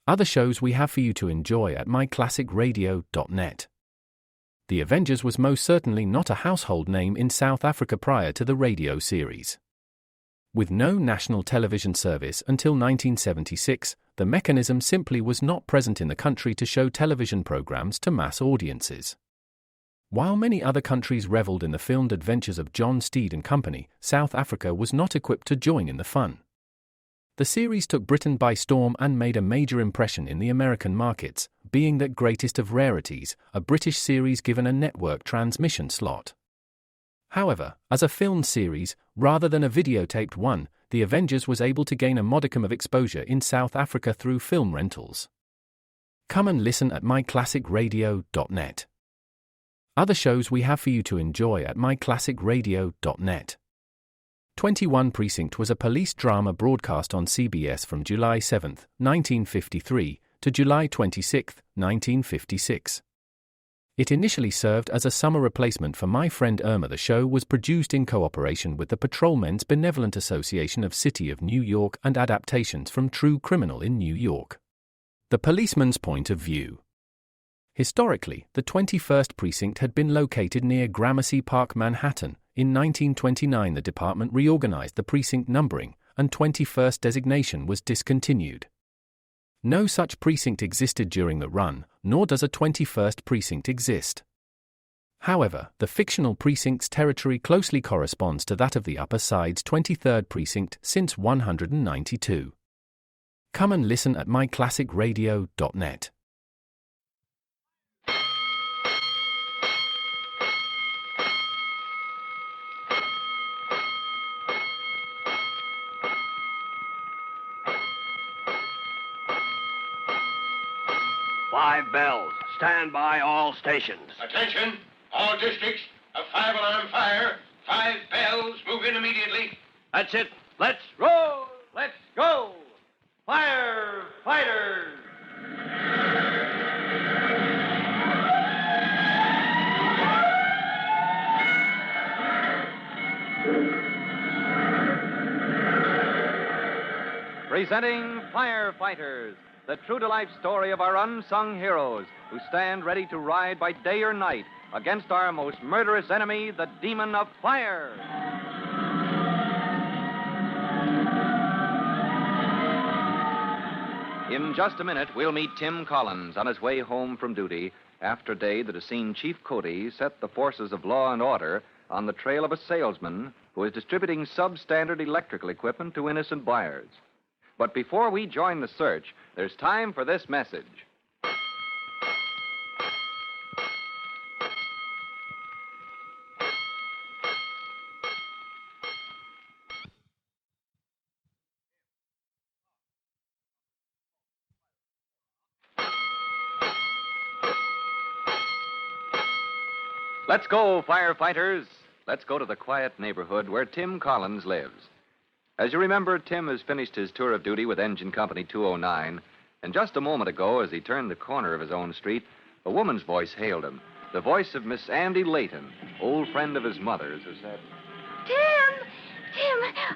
Other shows we have for you to enjoy at myclassicradio.net. The Avengers was most certainly not a household name in South Africa prior to the radio series. With no national television service until 1976, the mechanism simply was not present in the country to show television programs to mass audiences. While many other countries reveled in the filmed adventures of John Steed and company, South Africa was not equipped to join in the fun. The series took Britain by storm and made a major impression in the American markets, being that greatest of rarities, a British series given a network transmission slot. However, as a filmed series, rather than a videotaped one, The Avengers was able to gain a modicum of exposure in South Africa through film rentals. Come and listen at myclassicradio.net. Other shows we have for you to enjoy at myclassicradio.net. 21 Precinct was a police drama broadcast on CBS from July 7, 1953, to July 26, 1956. It initially served as a summer replacement for My Friend Irma. The show was produced in cooperation with the Patrolmen's Benevolent Association of City of New York and adaptations from True Criminal in New York. The Policeman's Point of View. Historically, the 21st Precinct had been located near Gramercy Park, Manhattan. In 1929, the department reorganized the precinct numbering, and 21st designation was discontinued. No such precinct existed during the run, nor does a 21st precinct exist. However, the fictional precinct's territory closely corresponds to that of the Upper Side's 23rd precinct since 192. Come and listen at myclassicradio.net. Five bells. Stand by all stations. Attention, all districts. A 5-alarm fire. 5 bells. Move in immediately. That's it. Let's roll. Let's go. Firefighters. Presenting Firefighters, the true-to-life story of our unsung heroes who stand ready to ride by day or night against our most murderous enemy, the demon of fire. In just a minute, we'll meet Tim Collins on his way home from duty after a day that has seen Chief Cody set the forces of law and order on the trail of a salesman who is distributing substandard electrical equipment to innocent buyers. But before we join the search, there's time for this message. Let's go, firefighters. Let's go to the quiet neighborhood where Tim Collins lives. As you remember, Tim has finished his tour of duty with Engine Company 209, and just a moment ago, as he turned the corner of his own street, a woman's voice hailed him. The voice of Miss Andy Layton, old friend of his mother's, who said, Tim!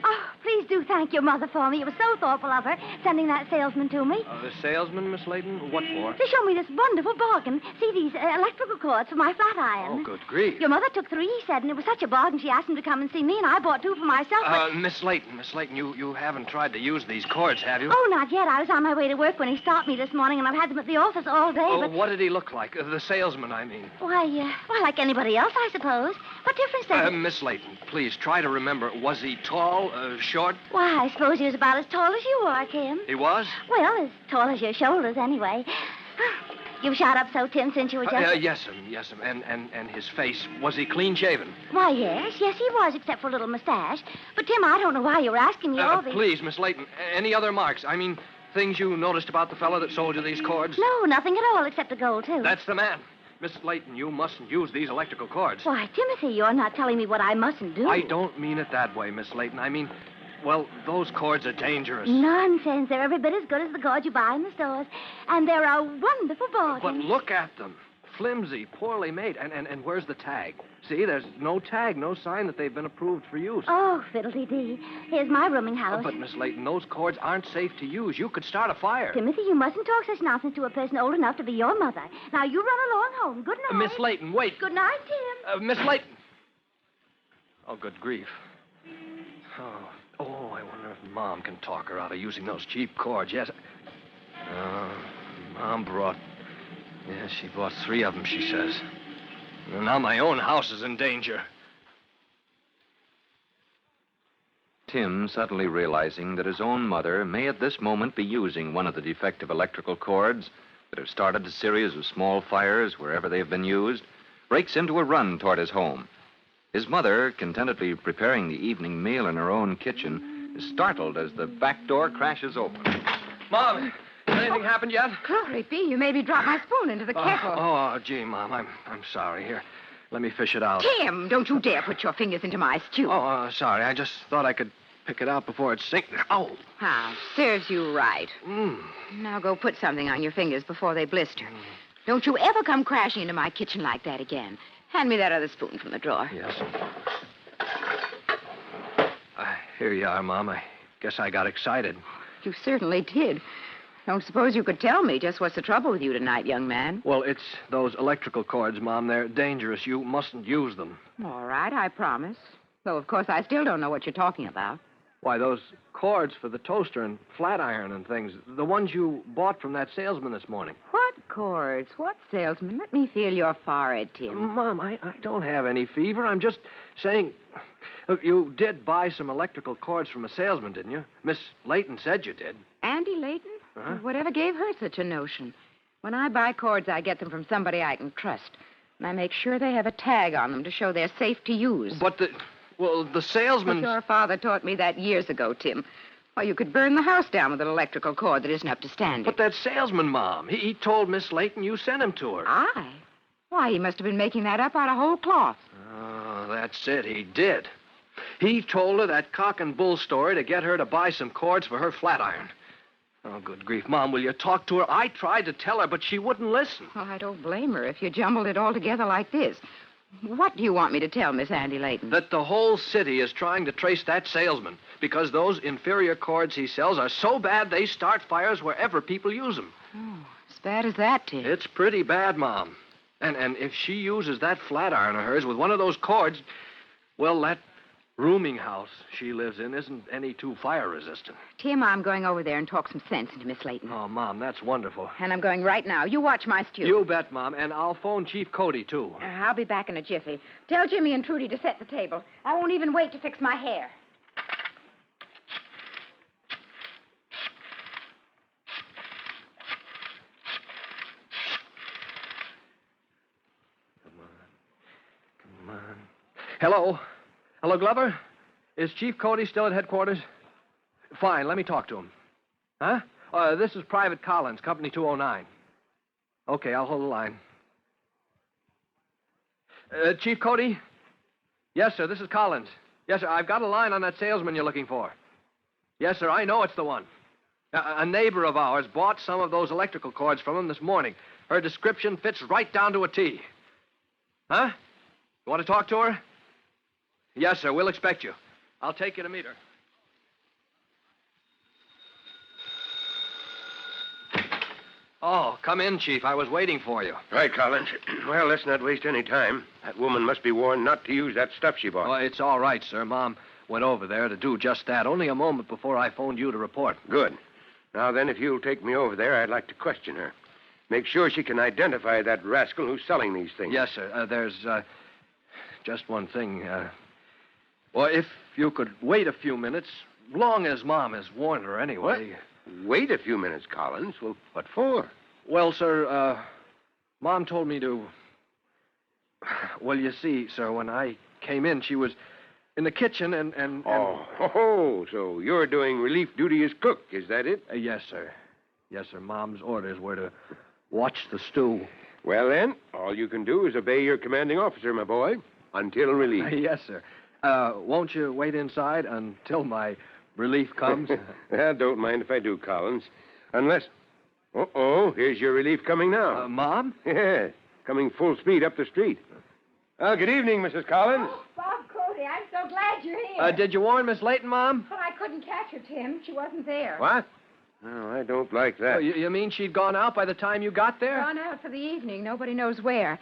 Oh, please do thank your mother for me. It was so thoughtful of her, sending that salesman to me. The salesman, Miss Layton? What for? To show me this wonderful bargain. See, these electrical cords for my flat iron. Oh, good grief. Your mother took 3, he said, and it was such a bargain she asked him to come and see me, and I bought 2 for myself. Miss Layton, you haven't tried to use these cords, have you? Oh, not yet. I was on my way to work when he stopped me this morning, and I've had them at the office all day, but... What did he look like? The salesman, I mean. Why, like anybody else, I suppose. What difference does it... Miss Layton, please, try to remember. Was he tall, short? Why, I suppose he was about as tall as you are, Tim. He was? Well, as tall as your shoulders, anyway. You've shot up so, Tim, since you were just... Yes, and his face, was he clean-shaven? Why, yes, he was, except for a little mustache. But, Tim, I don't know why you were asking me all these... Please, Miss Layton, any other marks? I mean, things you noticed about the fellow that sold you these cords? No, nothing at all, except the gold, too. That's the man. Miss Layton, you mustn't use these electrical cords. Why, Timothy, you're not telling me what I mustn't do. I don't mean it that way, Miss Layton. I mean, well, those cords are dangerous. Nonsense. They're every bit as good as the cords you buy in the stores. And they're a wonderful bargain. But look at them. flimsy, poorly made. And where's the tag? See, there's no tag, no sign that they've been approved for use. Oh, fiddle-dee-dee. Here's my rooming house. But, Miss Layton, those cords aren't safe to use. You could start a fire. Timothy, you mustn't talk such nonsense to a person old enough to be your mother. Now, you run along home. Good night. Miss Layton, wait. Good night, Tim. Miss Layton. Oh, good grief. Oh, I wonder if Mom can talk her out of using those cheap cords. Yes. Mom brought... Yeah, she bought 3 of them, she says. And now my own house is in danger. Tim, suddenly realizing that his own mother may at this moment be using one of the defective electrical cords that have started a series of small fires wherever they have been used, breaks into a run toward his home. His mother, contentedly preparing the evening meal in her own kitchen, is startled as the back door crashes open. Mom, has anything happened yet? Glory be, you made me drop my spoon into the kettle. Gee, Mom, I'm sorry. Here, let me fish it out. Tim, don't you dare put your fingers into my stew. Sorry. I just thought I could pick it out before it sinks. Oh. Ah, serves you right. Now go put something on your fingers before they blister. Don't you ever come crashing into my kitchen like that again. Hand me that other spoon from the drawer. Yes. Here you are, Mom. I guess I got excited. You certainly did. Don't suppose you could tell me just what's the trouble with you tonight, young man? Well, it's those electrical cords, Mom. They're dangerous. You mustn't use them. All right, I promise. Though, of course, I still don't know what you're talking about. Why, those cords for the toaster and flat iron and things. The ones you bought from that salesman this morning. What cords? What salesman? Let me feel your forehead, Tim. Mom, I don't have any fever. I'm just saying... Look, you did buy some electrical cords from a salesman, didn't you? Miss Layton said you did. Andy Layton? Huh? Whatever gave her such a notion? When I buy cords, I get them from somebody I can trust. And I make sure they have a tag on them to show they're safe to use. But the salesman... But your father taught me that years ago, Tim. Why, you could burn the house down with an electrical cord that isn't up to standard. But that salesman, Mom, he told Miss Layton you sent him to her. I? Why, he must have been making that up out of whole cloth. Oh, that's it. He did. He told her that cock and bull story to get her to buy some cords for her flat iron. Oh, good grief. Mom, will you talk to her? I tried to tell her, but she wouldn't listen. Well, I don't blame her if you jumbled it all together like this. What do you want me to tell Miss Andy Layton? That the whole city is trying to trace that salesman because those inferior cords he sells are so bad they start fires wherever people use them. Oh, as bad as that, Tim. It's pretty bad, Mom. And if she uses that flat iron of hers with one of those cords, well, that rooming house she lives in isn't any too fire resistant. Tim, I'm going over there and talk some sense into Miss Layton. Oh, Mom, that's wonderful. And I'm going right now. You watch my stew. You bet, Mom. And I'll phone Chief Cody, too. I'll be back in a jiffy. Tell Jimmy and Trudy to set the table. I won't even wait to fix my hair. Come on. Hello? Hello, Glover? Is Chief Cody still at headquarters? Fine, let me talk to him. Huh? This is Private Collins, Company 209. Okay, I'll hold the line. Chief Cody? Yes, sir, this is Collins. Yes, sir, I've got a line on that salesman you're looking for. Yes, sir, I know it's the one. A neighbor of ours bought some of those electrical cords from him this morning. Her description fits right down to a T. Huh? You want to talk to her? Yes, sir. We'll expect you. I'll take you to meet her. Oh, come in, Chief. I was waiting for you. Right, Collins. Well, let's not waste any time. That woman must be warned not to use that stuff she bought. Oh, it's all right, sir. Mom went over there to do just that. Only a moment before I phoned you to report. Good. Now, then, if you'll take me over there, I'd like to question her. Make sure she can identify that rascal who's selling these things. Yes, sir. There's just one thing. Well, if you could wait a few minutes, long as Mom has warned her anyway. What? Wait a few minutes, Collins. Well, what for? Well, sir, Mom told me to... Well, you see, sir, when I came in, she was in the kitchen and... Oh, so you're doing relief duty as cook, is that it? Yes, sir. Yes, sir. Mom's orders were to watch the stew. Well, then, all you can do is obey your commanding officer, my boy, until relief. Yes, sir. Won't you wait inside until my relief comes? Well, don't mind if I do, Collins. Unless... Uh-oh, here's your relief coming now. Mom? Yeah. coming full speed up the street. Well, good evening, Mrs. Collins. Oh, Bob Cody, I'm so glad you're here. Did you warn Miss Layton, Mom? But I couldn't catch her, Tim. She wasn't there. What? Oh, I don't like that. Oh, you mean she'd gone out by the time you got there? Gone out for the evening. Nobody knows where.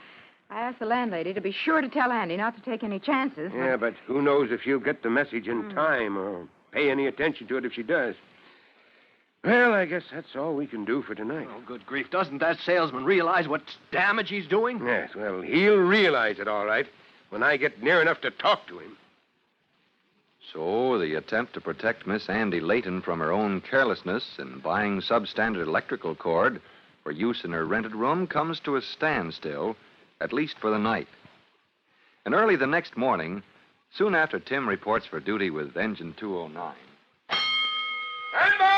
I asked the landlady to be sure to tell Andy not to take any chances. Yeah, but who knows if she'll get the message in time or pay any attention to it if she does. Well, I guess that's all we can do for tonight. Oh, good grief. Doesn't that salesman realize what damage he's doing? Yes, well, he'll realize it all right when I get near enough to talk to him. So, the attempt to protect Miss Andy Layton from her own carelessness in buying substandard electrical cord for use in her rented room comes to a standstill, at least for the night. And early the next morning, soon after Tim reports for duty with Engine 209. Stand by!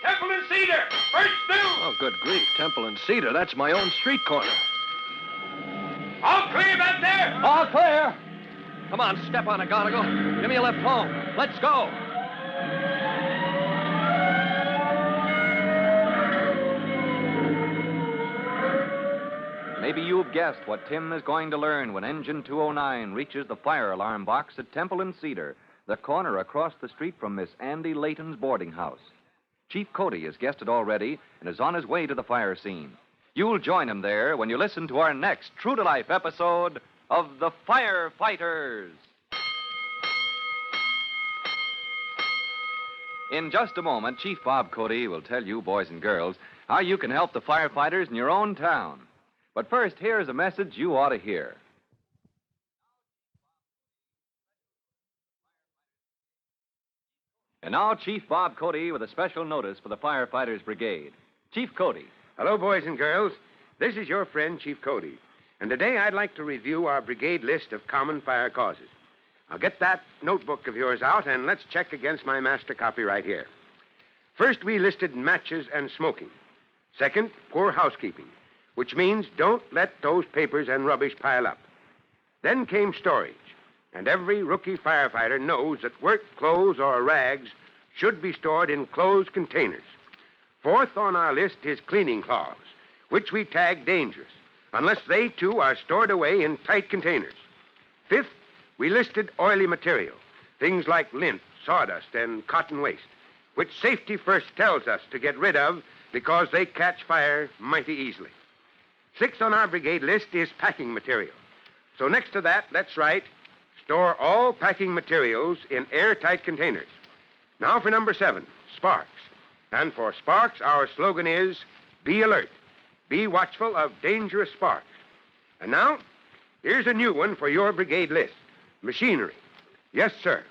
Temple and Cedar, first due. Oh, good grief. Temple and Cedar. That's my own street corner. All clear back there. All clear. Come on, step on it, Gonigal. Give me a lift home. Let's go. Maybe you've guessed what Tim is going to learn when Engine 209 reaches the fire alarm box at Temple and Cedar, the corner across the street from Miss Andy Layton's boarding house. Chief Cody has guessed it already and is on his way to the fire scene. You'll join him there when you listen to our next true-to-life episode of The Firefighters. In just a moment, Chief Bob Cody will tell you, boys and girls, how you can help the firefighters in your own town. But first, here's a message you ought to hear. And now, Chief Bob Cody with a special notice for the Firefighters Brigade. Chief Cody. Hello, boys and girls. This is your friend, Chief Cody. And today I'd like to review our brigade list of common fire causes. I'll get that notebook of yours out, and let's check against my master copy right here. First, we listed matches and smoking. Second, poor housekeeping, which means don't let those papers and rubbish pile up. Then came storage. And every rookie firefighter knows that work clothes or rags should be stored in closed containers. Fourth on our list is cleaning cloths, which we tag dangerous, unless they, too, are stored away in tight containers. Fifth, we listed oily material, things like lint, sawdust, and cotton waste, which Safety First tells us to get rid of because they catch fire mighty easily. Sixth on our brigade list is packing material. So next to that, let's write, store all packing materials in airtight containers. Now for number 7, sparks. And for sparks, our slogan is, be alert. Be watchful of dangerous sparks. And now, here's a new one for your brigade list, machinery. Yes, sir.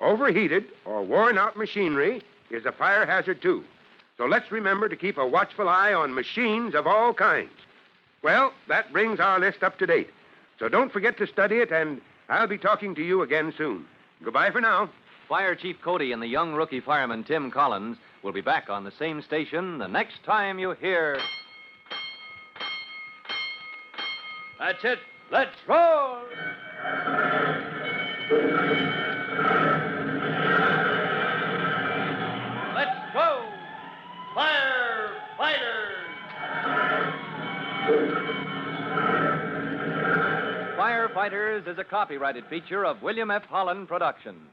Overheated or worn-out machinery is a fire hazard, too. So let's remember to keep a watchful eye on machines of all kinds. Well, that brings our list up to date. So don't forget to study it, and I'll be talking to you again soon. Goodbye for now. Fire Chief Cody and the young rookie fireman Tim Collins will be back on the same station the next time you hear... That's it. Let's roll. Let's go. Firefighters. Firefighters is a copyrighted feature of William F. Holland Productions.